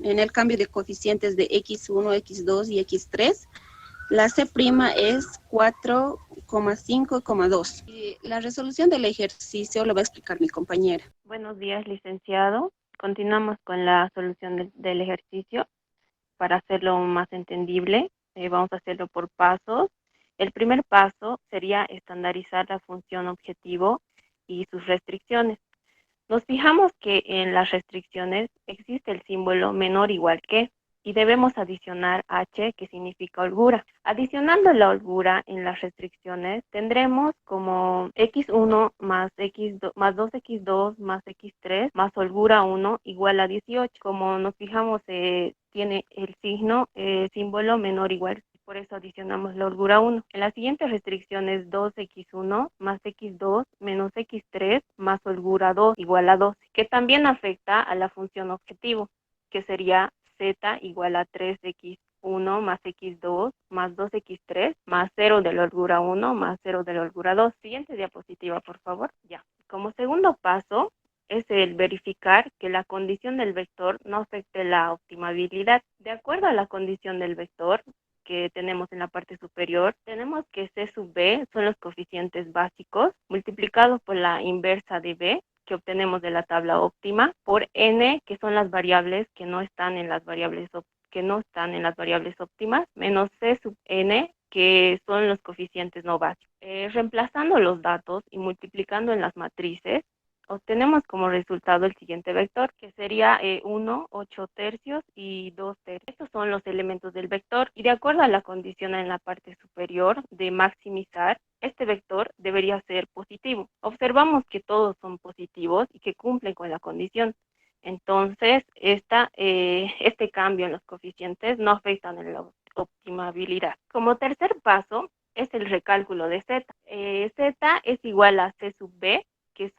en el cambio de coeficientes de x1, x2 y x3, la C' es 4,5,2. La resolución del ejercicio lo va a explicar mi compañera. Buenos días, licenciado. Continuamos con la solución del ejercicio. Para hacerlo más entendible, vamos a hacerlo por pasos. El primer paso sería estandarizar la función objetivo y sus restricciones. Nos fijamos que en las restricciones existe el símbolo menor o igual que, y debemos adicionar h, que significa holgura. Adicionando la holgura en las restricciones, tendremos como x1 más 2x2 más x3 más holgura 1 igual a 18. Como nos fijamos, tiene el símbolo menor o igual. Por eso adicionamos la holgura 1. En la siguiente restricción es 2x1 más x2 menos x3 más holgura 2 igual a 12, que también afecta a la función objetivo, que sería z igual a 3x1 más x2 más 2x3 más 0 de la holgura 1 más 0 de la holgura 2. Siguiente diapositiva, por favor. Ya. Como segundo paso es el verificar que la condición del vector no afecte la optimabilidad. De acuerdo a la condición del vector que tenemos en la parte superior, tenemos que C sub B son los coeficientes básicos multiplicados por la inversa de B, que obtenemos de la tabla óptima, por n, que son las variables que no están en las variables óptimas, menos c sub n, que son los coeficientes no básicos. Reemplazando los datos y multiplicando en las matrices, obtenemos como resultado el siguiente vector, que sería 1, 8 tercios y 2 tercios. Estos son los elementos del vector, y de acuerdo a la condición en la parte superior de maximizar, este vector debería ser positivo. Observamos que todos son positivos y que cumplen con la condición. Entonces, este cambio en los coeficientes no afectan en la optimabilidad. Como tercer paso, es el recálculo de z. Z es igual a c sub b, que es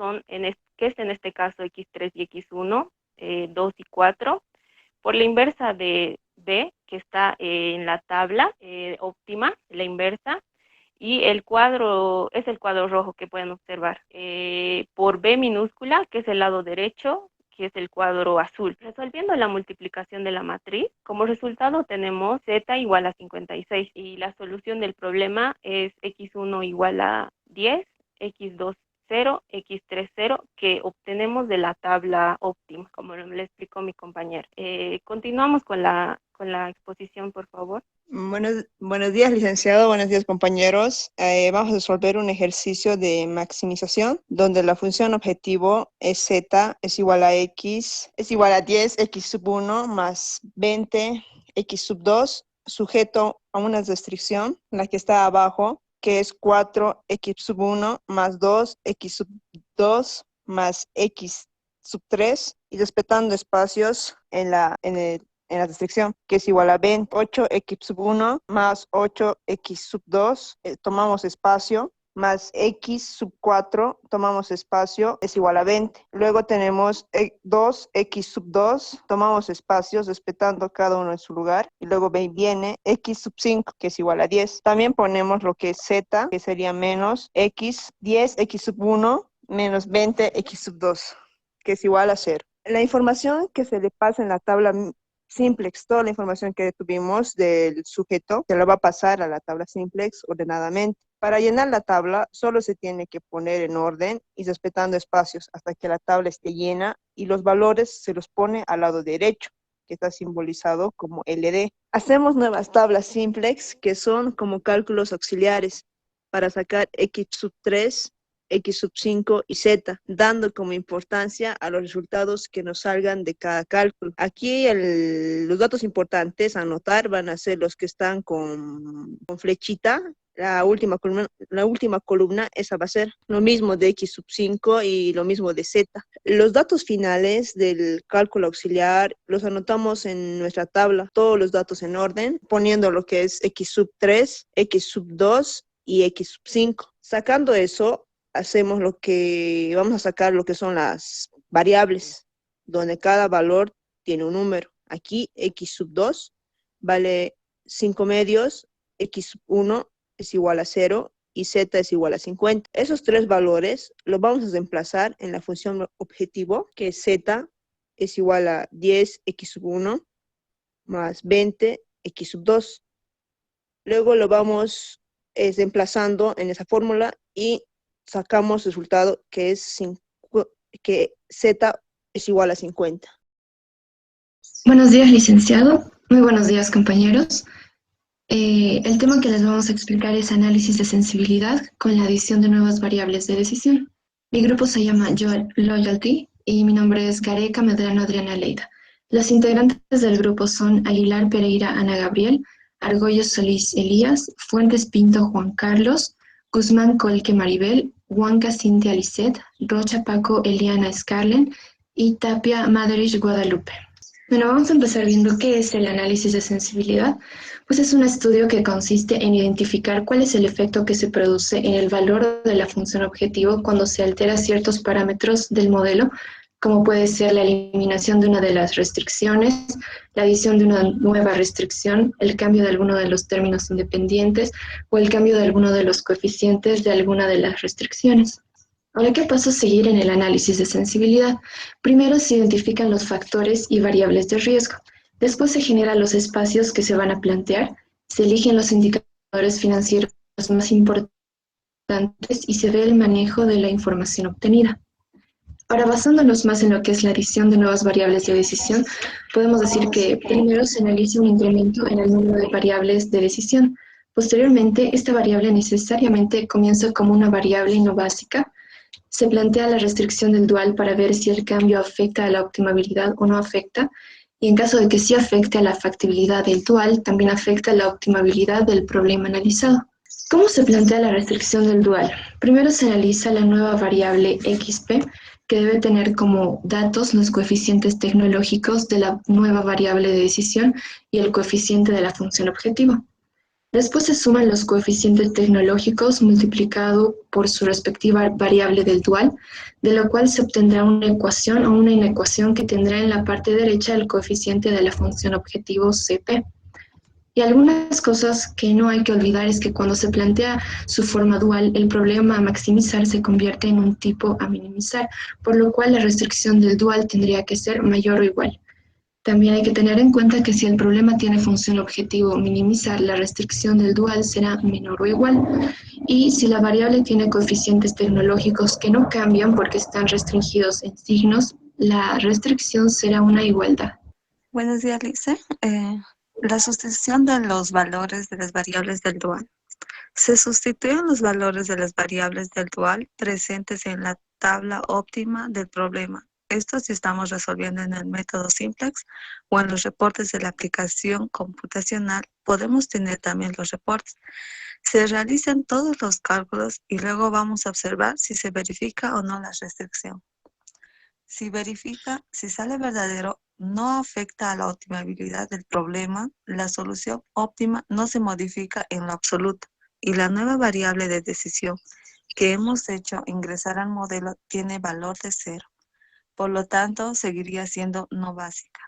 en este caso x3 y x1, 2 y 4, por la inversa de b, que está en la tabla óptima, la inversa, y el cuadro es el cuadro rojo que pueden observar, por b minúscula, que es el lado derecho, que es el cuadro azul. Resolviendo la multiplicación de la matriz, como resultado tenemos z igual a 56, y la solución del problema es x1 igual a 10, x2 0, x3 0, que obtenemos de la tabla óptima, como le explicó mi compañero. Continuamos con la exposición, por favor. Buenos días, licenciado. Buenos días, compañeros. Vamos a resolver un ejercicio de maximización, donde la función objetivo es z, es igual a x, es igual a 10, x sub 1 más 20, x sub 2, sujeto a una restricción, la que está abajo, que es 4x1 más 2x2 más x3, y respetando espacios en la restricción, que es igual a 20. 8x1 más 8x2, tomamos espacio, más x4, tomamos espacio, es igual a 20. Luego tenemos 2x2, tomamos espacios respetando cada uno en su lugar, y luego viene x5, que es igual a 10. También ponemos lo que es z, que sería menos x, 10x1 menos 20x2, que es igual a 0. La información que se le pasa en la tabla simplex, toda la información que tuvimos del sujeto, se la va a pasar a la tabla simplex ordenadamente. Para llenar la tabla, solo se tiene que poner en orden y respetando espacios hasta que la tabla esté llena, y los valores se los pone al lado derecho, que está simbolizado como LD. Hacemos nuevas tablas simplex, que son como cálculos auxiliares, para sacar x3, x5 y z, dando como importancia a los resultados que nos salgan de cada cálculo. Aquí los datos importantes a anotar van a ser los que están con flechita. La última columna, esa va a ser lo mismo de x5 y lo mismo de z. Los datos finales del cálculo auxiliar los anotamos en nuestra tabla, todos los datos en orden, poniendo lo que es x3, x2 y x5. Sacando eso, vamos a sacar lo que son las variables, donde cada valor tiene un número. Aquí x2 vale 5 medios, x1 es igual a 0 y z es igual a 50. Esos tres valores los vamos a reemplazar en la función objetivo, que z es igual a 10x1 más 20x2. Luego lo vamos reemplazando en esa fórmula y sacamos resultado que z es igual a 50. Buenos días, licenciado. Muy buenos días, compañeros. El tema que les vamos a explicar es análisis de sensibilidad con la adición de nuevas variables de decisión. Mi grupo se llama Loyalty y mi nombre es Gareca Medrano Adriana Leida. Los integrantes del grupo son Aguilar Pereira Ana Gabriel, Argollo Solís Elías, Fuentes Pinto Juan Carlos, Guzmán Colque Maribel, Huanca Cintia Lisset, Rocha Paco Eliana Scarlen y Tapia Maderich Guadalupe. Bueno, vamos a empezar viendo qué es el análisis de sensibilidad. Pues es un estudio que consiste en identificar cuál es el efecto que se produce en el valor de la función objetivo cuando se altera ciertos parámetros del modelo, como puede ser la eliminación de una de las restricciones, la adición de una nueva restricción, el cambio de alguno de los términos independientes o el cambio de alguno de los coeficientes de alguna de las restricciones. Ahora, ¿qué paso seguir en el análisis de sensibilidad? Primero se identifican los factores y variables de riesgo. Después se generan los espacios que se van a plantear, se eligen los indicadores financieros más importantes y se ve el manejo de la información obtenida. Ahora, basándonos más en lo que es la adición de nuevas variables de decisión, podemos decir que primero se analiza un incremento en el número de variables de decisión. Posteriormente, esta variable necesariamente comienza como una variable no básica. Se plantea la restricción del dual para ver si el cambio afecta a la optimabilidad o no afecta, y en caso de que sí afecte a la factibilidad del dual, también afecta a la optimabilidad del problema analizado. ¿Cómo se plantea la restricción del dual? Primero se analiza la nueva variable XP, que debe tener como datos los coeficientes tecnológicos de la nueva variable de decisión y el coeficiente de la función objetivo. Después se suman los coeficientes tecnológicos multiplicado por su respectiva variable del dual, de lo cual se obtendrá una ecuación o una inecuación que tendrá en la parte derecha el coeficiente de la función objetivo CP. Y algunas cosas que no hay que olvidar es que cuando se plantea su forma dual, el problema a maximizar se convierte en un tipo a minimizar, por lo cual la restricción del dual tendría que ser mayor o igual. También hay que tener en cuenta que si el problema tiene función objetivo minimizar, la restricción del dual será menor o igual. Y si la variable tiene coeficientes tecnológicos que no cambian porque están restringidos en signos, la restricción será una igualdad. Buenos días, Lice. La sustitución de los valores de las variables del dual. Se sustituyen los valores de las variables del dual presentes en la tabla óptima del problema. Esto si estamos resolviendo en el método simplex o en los reportes de la aplicación computacional, podemos tener también los reportes. Se realizan todos los cálculos y luego vamos a observar si se verifica o no la restricción. Si sale verdadero, no afecta a la optimabilidad del problema, la solución óptima no se modifica en lo absoluto y la nueva variable de decisión que hemos hecho ingresar al modelo tiene valor de 0. Por lo tanto, seguiría siendo no básica.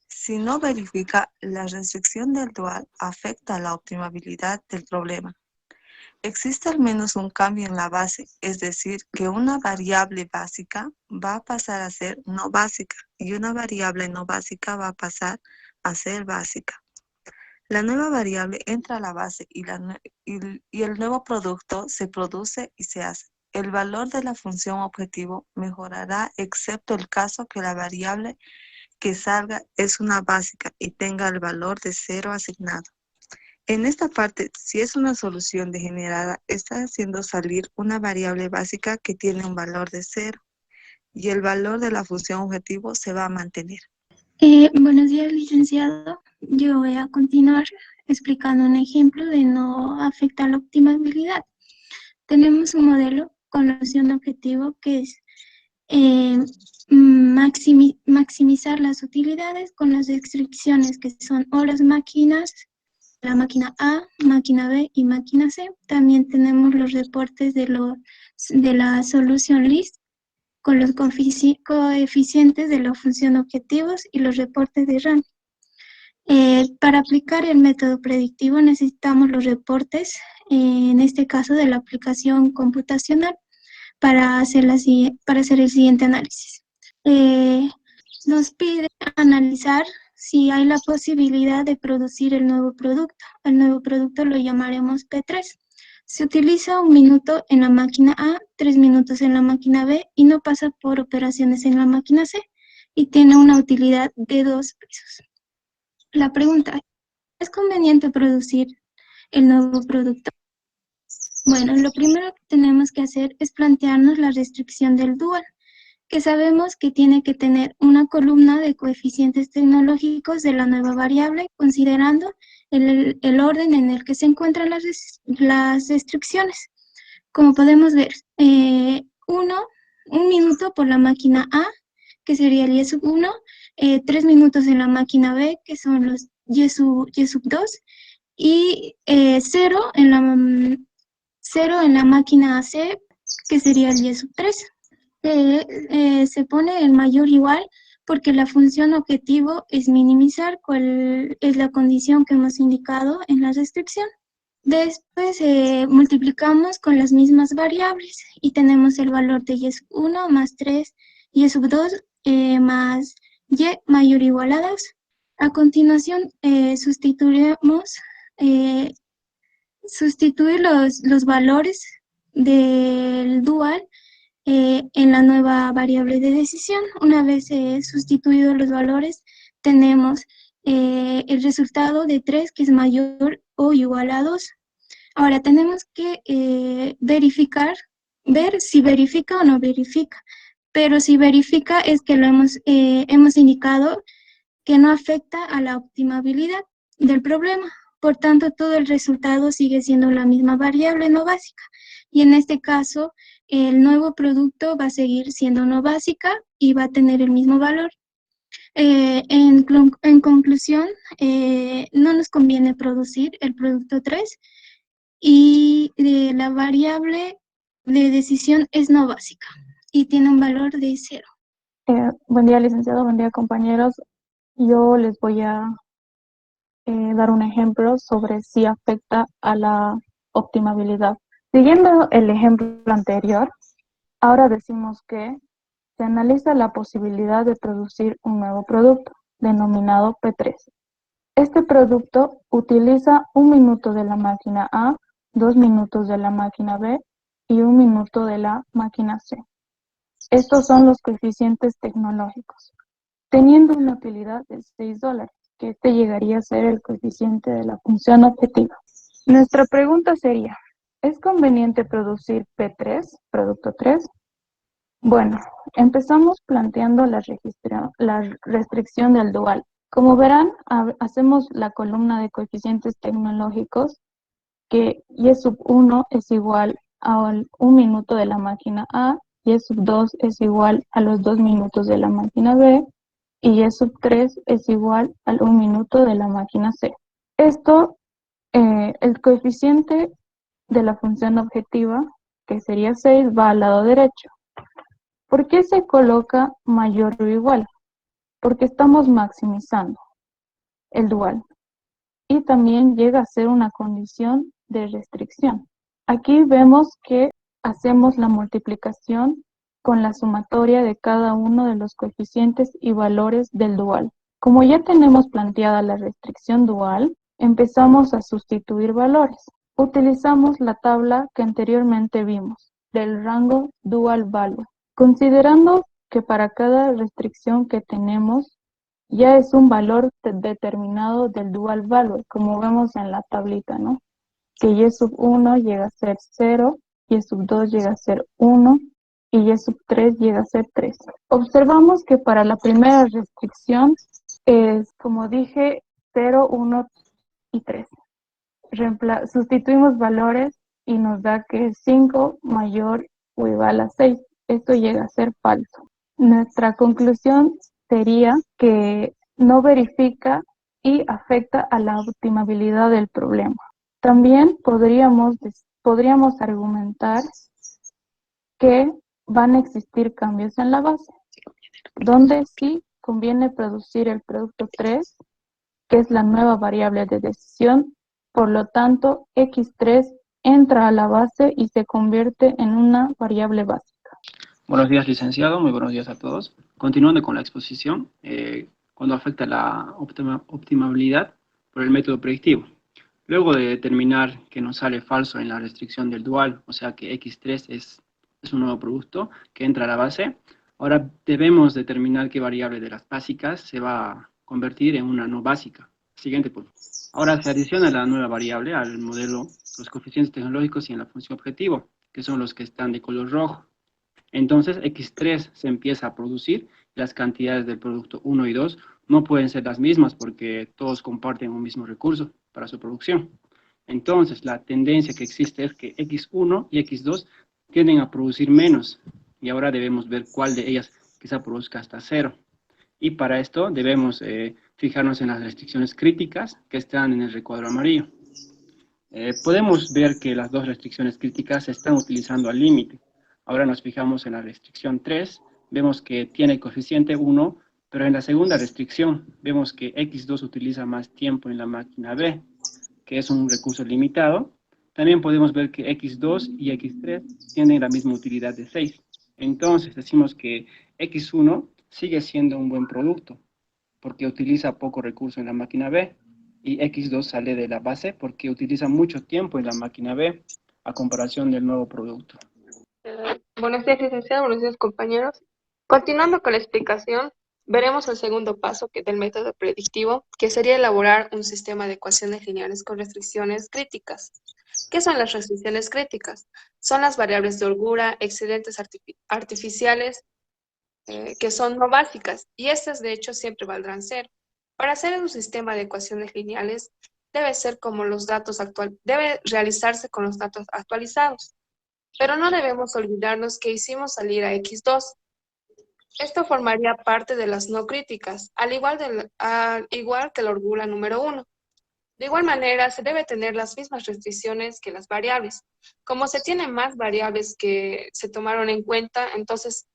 Si no verifica, la restricción del dual afecta a la optimabilidad del problema. Existe al menos un cambio en la base, es decir, que una variable básica va a pasar a ser no básica y una variable no básica va a pasar a ser básica. La nueva variable entra a la base y el nuevo producto se produce y se hace. El valor de la función objetivo mejorará excepto el caso que la variable que salga es una básica y tenga el valor de 0 asignado. En esta parte, si es una solución degenerada, está haciendo salir una variable básica que tiene un valor de 0 y el valor de la función objetivo se va a mantener. Buenos días, licenciado. Yo voy a continuar explicando un ejemplo de no afecta la optimabilidad. Tenemos un modelo con la solución objetivo que es maximizar las utilidades con las restricciones que son o las máquinas, la máquina A, máquina B y máquina C. También tenemos los reportes de la solución list con los coeficientes de la función objetivos y los reportes de rango. Para aplicar el método predictivo necesitamos los reportes, en este caso de la aplicación computacional, para hacer el siguiente análisis. Nos pide analizar si hay la posibilidad de producir el nuevo producto. El nuevo producto lo llamaremos P3. Se utiliza 1 minuto en la máquina A, 3 minutos en la máquina B y no pasa por operaciones en la máquina C y tiene una utilidad de 2 pesos. La pregunta, ¿es conveniente producir el nuevo producto? Bueno, lo primero que tenemos que hacer es plantearnos la restricción del dual, que sabemos que tiene que tener una columna de coeficientes tecnológicos de la nueva variable, considerando el orden en el que se encuentran las restricciones. Como podemos ver, 1 minuto por la máquina A, que sería el Y sub 1, 3 minutos en la máquina B, que son los Y sub 2, y 0 en la máquina C, que sería el Y sub 3. Se pone el mayor igual porque la función objetivo es minimizar, cuál es la condición que hemos indicado en la restricción. Después multiplicamos con las mismas variables y tenemos el valor de Y sub 1 más 3 Y sub 2 más Y mayor o igual a 2. A continuación sustituir los valores del dual en la nueva variable de decisión. Una vez sustituidos los valores, tenemos el resultado de 3, que es mayor o igual a 2. Ahora tenemos que ver si verifica o no verifica. Pero si verifica es que hemos indicado que no afecta a la optimabilidad del problema. Por tanto, todo el resultado sigue siendo la misma variable no básica. Y en este caso, el nuevo producto va a seguir siendo no básica y va a tener el mismo valor. En conclusión, no nos conviene producir el producto 3 y la variable de decisión es no básica y tiene un valor de 0. Buen día, licenciado, buen día, compañeros. Yo les voy a dar un ejemplo sobre si afecta a la optimabilidad. Siguiendo el ejemplo anterior, ahora decimos que se analiza la posibilidad de producir un nuevo producto, denominado P3. Este producto utiliza 1 minuto de la máquina A, 2 minutos de la máquina B y 1 minuto de la máquina C. Estos son los coeficientes tecnológicos, teniendo una utilidad de $6, que este llegaría a ser el coeficiente de la función objetiva. Nuestra pregunta sería, ¿es conveniente producir P3, producto 3? Bueno, empezamos planteando la restricción del dual. Como verán, hacemos la columna de coeficientes tecnológicos que y sub 1 es igual al 1 minuto de la máquina A, y sub 2 es igual a los 2 minutos de la máquina B, y y sub 3 es igual al 1 minuto de la máquina C. Esto, el coeficiente de la función objetiva, que sería 6, va al lado derecho. ¿Por qué se coloca mayor o igual? Porque estamos maximizando el dual. Y también llega a ser una condición de restricción. Aquí vemos que hacemos la multiplicación con la sumatoria de cada uno de los coeficientes y valores del dual. Como ya tenemos planteada la restricción dual, empezamos a sustituir valores. Utilizamos la tabla que anteriormente vimos, del rango dual value, considerando que para cada restricción que tenemos ya es un valor determinado del dual value, como vemos en la tablita, ¿no? Que y sub 1 llega a ser 0, y sub 2 llega a ser 1, y y sub 3 llega a ser 3. Observamos que para la primera restricción es, como dije, 0, 1 y 3. Sustituimos valores y nos da que 5 mayor o igual a 6. Esto llega a ser falso. Nuestra conclusión sería que no verifica y afecta a la optimabilidad del problema. También podríamos argumentar que van a existir cambios en la base, donde sí conviene producir el producto 3, que es la nueva variable de decisión. Por lo tanto, X3 entra a la base y se convierte en una variable básica. Buenos días, licenciado. Muy buenos días a todos. Continuando con la exposición, cuando afecta la optimabilidad por el método predictivo. Luego de determinar que nos sale falso en la restricción del dual, o sea que X3 es un nuevo producto que entra a la base, ahora debemos determinar qué variable de las básicas se va a convertir en una no básica. Siguiente punto. Ahora se adiciona la nueva variable al modelo, los coeficientes tecnológicos y en la función objetivo, que son los que están de color rojo. Entonces X3 se empieza a producir, las cantidades del producto 1 y 2 no pueden ser las mismas porque todos comparten un mismo recurso para su producción. Entonces la tendencia que existe es que X1 y X2 tienden a producir menos, y ahora debemos ver cuál de ellas quizá produzca hasta 0. Y para esto debemos fijarnos en las restricciones críticas que están en el recuadro amarillo. Podemos ver que las dos restricciones críticas se están utilizando al límite. Ahora nos fijamos en la restricción 3, vemos que tiene coeficiente 1, pero en la segunda restricción vemos que X2 utiliza más tiempo en la máquina B, que es un recurso limitado. También podemos ver que X2 y X3 tienen la misma utilidad de 6. Entonces decimos que X1 sigue siendo un buen producto, porque utiliza poco recurso en la máquina B, y X2 sale de la base porque utiliza mucho tiempo en la máquina B, a comparación del nuevo producto. Buenos días, licenciado. Buenos días, compañeros. Continuando con la explicación, veremos el segundo paso del método predictivo, que sería elaborar un sistema de ecuaciones lineales con restricciones críticas. ¿Qué son las restricciones críticas? Son las variables de holgura, excedentes artificiales, que son no básicas, y estas de hecho siempre valdrán 0. Para hacer un sistema de ecuaciones lineales debe realizarse con los datos actualizados. Pero no debemos olvidarnos que hicimos salir a X2. Esto formaría parte de las no críticas, al igual que la holgura número 1. De igual manera, se debe tener las mismas restricciones que las variables. Como se tienen más variables que se tomaron en cuenta, entonces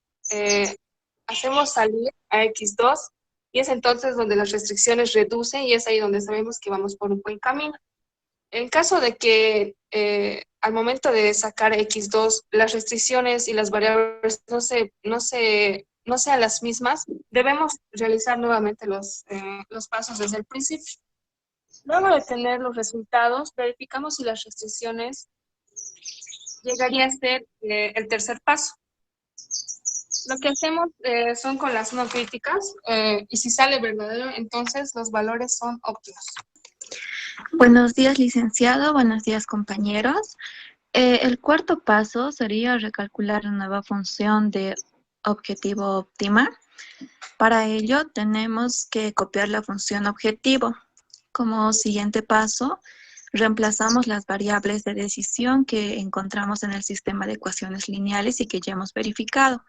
hacemos salir a X2, y es entonces donde las restricciones reducen, y es ahí donde sabemos que vamos por un buen camino. En caso de que al momento de sacar X2, las restricciones y las variables no sean las mismas, debemos realizar nuevamente los pasos desde el principio. Luego de tener los resultados, verificamos si las restricciones llegaría a ser el tercer paso. Lo que hacemos son con las no críticas, y si sale verdadero, entonces los valores son óptimos. Buenos días, licenciado. Buenos días, compañeros. El cuarto paso sería recalcular la nueva función de objetivo óptima. Para ello, tenemos que copiar la función objetivo. Como siguiente paso, reemplazamos las variables de decisión que encontramos en el sistema de ecuaciones lineales y que ya hemos verificado,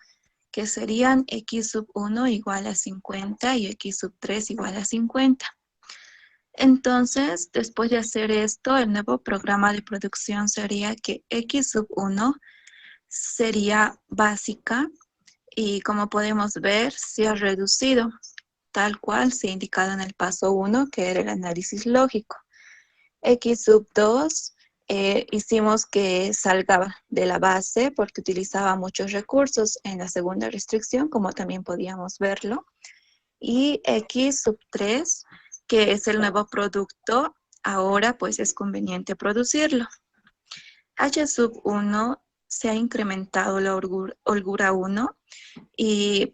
que serían x sub 1 igual a 50 y x sub 3 igual a 50. Entonces, después de hacer esto, el nuevo programa de producción sería que x sub 1 sería básica y, como podemos ver, se ha reducido, tal cual se ha indicado en el paso 1, que era el análisis lógico. X sub 2 hicimos que salga de la base porque utilizaba muchos recursos en la segunda restricción, como también podíamos verlo. Y X sub 3, que es el nuevo producto, ahora pues es conveniente producirlo. H sub 1 se ha incrementado la holgura 1 y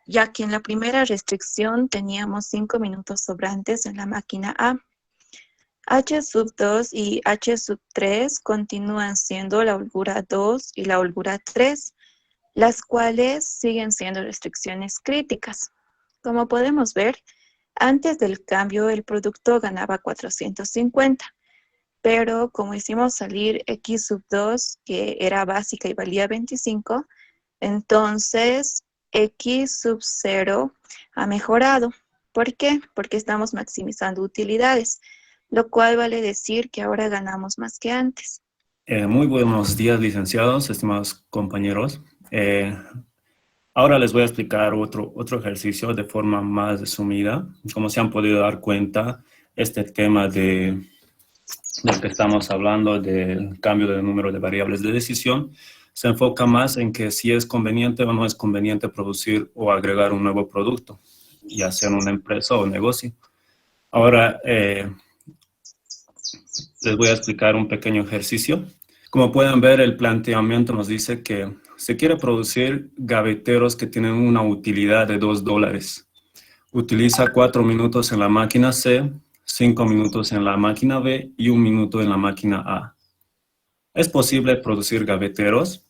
ya que en la primera restricción teníamos 5 minutos sobrantes en la máquina A. H sub 2 y H sub 3 continúan siendo la holgura 2 y la holgura 3, las cuales siguen siendo restricciones críticas. Como podemos ver, antes del cambio el producto ganaba 450, pero como hicimos salir X sub 2, que era básica y valía 25, entonces X sub 0 ha mejorado. ¿Por qué? Porque estamos maximizando utilidades, lo cual vale decir que ahora ganamos más que antes. Muy buenos días, licenciados, estimados compañeros. Ahora les voy a explicar otro ejercicio de forma más resumida. Como se han podido dar cuenta, este tema del que estamos hablando, del cambio del número de variables de decisión, se enfoca más en que si es conveniente o no es conveniente producir o agregar un nuevo producto, ya sea en una empresa o negocio. Ahora, les voy a explicar un pequeño ejercicio. Como pueden ver, el planteamiento nos dice que se quiere producir gaveteros que tienen una utilidad de $2. Utiliza 4 minutos en la máquina C, 5 minutos en la máquina B y 1 minuto en la máquina A. ¿Es posible producir gaveteros?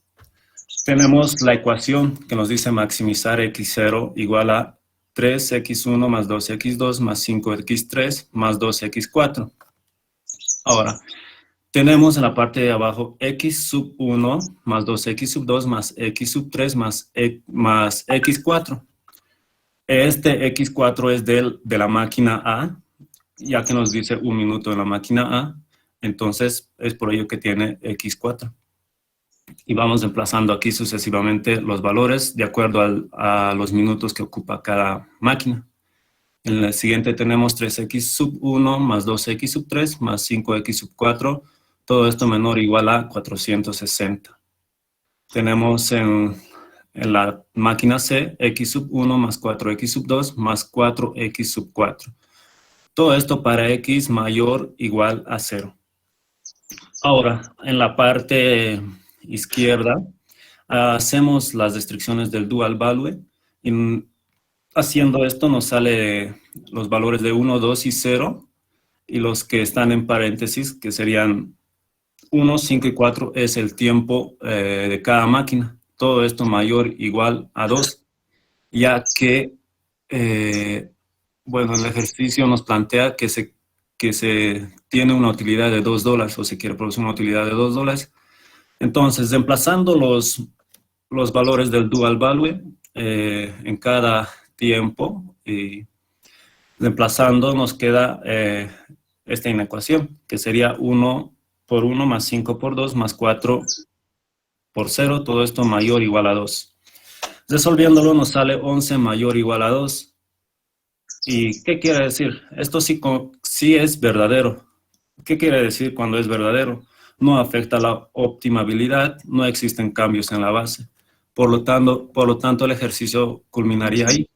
Tenemos la ecuación que nos dice maximizar x0 igual a 3x1 más 2x2 más 5x3 más 2x4. Ahora, tenemos en la parte de abajo x sub 1 más 2x sub 2 más x sub 3 más x4. Este x4 es de la máquina A, ya que nos dice 1 minuto en la máquina A, entonces es por ello que tiene x4. Y vamos emplazando aquí sucesivamente los valores de acuerdo a los minutos que ocupa cada máquina. En el siguiente tenemos 3x sub 1 más 2x sub 3 más 5x sub 4. Todo esto menor o igual a 460. Tenemos en la máquina C x sub 1 más 4x sub 2 más 4x sub 4. Todo esto para x mayor o igual a 0. Ahora, en la parte izquierda, hacemos las restricciones del dual value. Y haciendo esto nos sale los valores de 1, 2 y 0. Y los que están en paréntesis, que serían 1, 5 y 4, es el tiempo de cada máquina. Todo esto mayor o igual a 2. Ya que, bueno, el ejercicio nos plantea que se tiene una utilidad de $2 o se quiere producir una utilidad de $2. Entonces, reemplazando los valores del dual value en cada tiempo y reemplazando nos queda esta inecuación, que sería 1 por 1 más 5 por 2 más 4 por 0, todo esto mayor o igual a 2. Resolviéndolo nos sale 11 mayor o igual a 2. ¿Y qué quiere decir? Esto sí es verdadero. ¿Qué quiere decir cuando es verdadero? No afecta la optimabilidad, no existen cambios en la base. Por lo tanto, el ejercicio culminaría ahí.